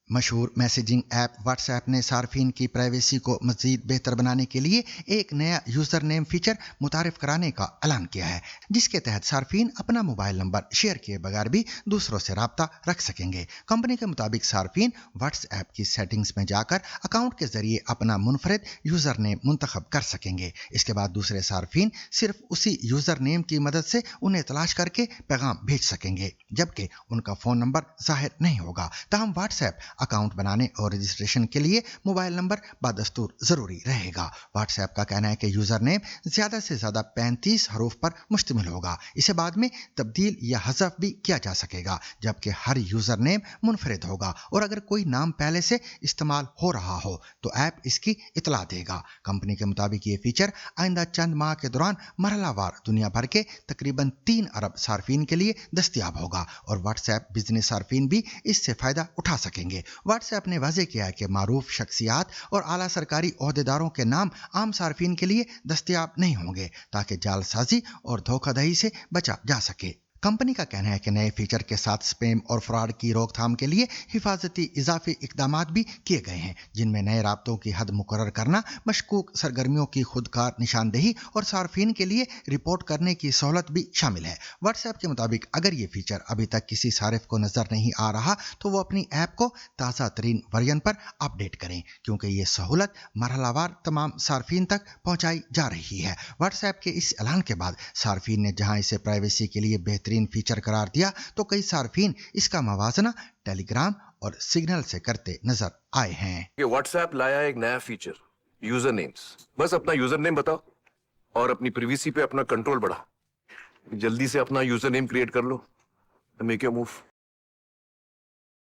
مشہور messaging app what's app نے صارفین کی پرائیویسی کو مزید بہتر بنانے کے لیے ایک نیا یوزر نیم فیچر متعارف کرانے کا اعلان کیا ہے، جس کے تحت صارفین اپنا موبائل نمبر شیئر کیے بغیر بھی دوسروں سے رابطہ رکھ سکیں گے۔ کمپنی کے مطابق صارفین واٹس ایپ کی سیٹنگز میں جا کر اکاؤنٹ کے ذریعے اپنا منفرد یوزر نیم منتخب کر سکیں گے۔ اس کے بعد دوسرے صارفین صرف اسی یوزر نیم کی مدد سے انہیں تلاش کر کے پیغام بھیج سکیں گے، جبکہ ان کا فون نمبر ظاہر نہیں ہوگا۔ تاہم واٹس ایپ اکاؤنٹ بنانے اور رجسٹریشن کے لیے موبائل نمبر بدستور ضروری رہے گا۔ واٹس ایپ کا کہنا ہے کہ یوزر نیم زیادہ سے زیادہ 35 حروف پر مشتمل ہوگا۔ اسے بعد میں تبدیل یا حذف بھی کیا جا سکے گا، جبکہ ہر یوزر نیم منفرد ہوگا اور اگر کوئی نام پہلے سے استعمال ہو رہا ہو تو ایپ اس کی اطلاع دے گا۔ کمپنی کے مطابق یہ فیچر آئندہ چند ماہ کے دوران مرحلہ وار دنیا بھر کے تقریباً 3 ارب صارفین کے لیے دستیاب ہوگا اور واٹس ایپ بزنس صارفین بھی اس سے فائدہ اٹھا سکیں گے۔ واٹس ایپ نے واضح کیا ہے کہ معروف شخصیات اور اعلیٰ سرکاری عہدیداروں کے نام عام صارفین کے لیے دستیاب نہیں ہوں گے تاکہ جعل سازی اور دھوکہ دہی سے بچا جا سکے۔ کمپنی کا کہنا ہے کہ نئے فیچر کے ساتھ سپیم اور فراڈ کی روک تھام کے لیے حفاظتی اضافی اقدامات بھی کیے گئے ہیں، جن میں نئے رابطوں کی حد مقرر کرنا، مشکوک سرگرمیوں کی خودکار نشاندہی اور صارفین کے لیے رپورٹ کرنے کی سہولت بھی شامل ہے۔ واٹس ایپ کے مطابق اگر یہ فیچر ابھی تک کسی صارف کو نظر نہیں آ رہا تو وہ اپنی ایپ کو تازہ ترین ورژن پر اپ ڈیٹ کریں، کیونکہ یہ سہولت مرحلہ وار تمام صارفین تک پہنچائی جا رہی ہے۔ واٹس ایپ کے اس اعلان کے بعد صارفین نے جہاں اسے پرائیویسی کے لیے بہترین فیچر قرار دیا تو کئی صارفین اس کا موازنہ ٹیلی گرام اور سگنل سے کرتے نظر آئے ہیں۔ واٹس ایپ لایا ایک نیا فیچر، یوزر نیمز۔ بس اپنا یوزر نیم بتاؤ اور اپنی پریویسی پہ اپنا کنٹرول بڑھا۔ جلدی سے اپنا یوزر نیم کریٹ کر لو، میک یور موو۔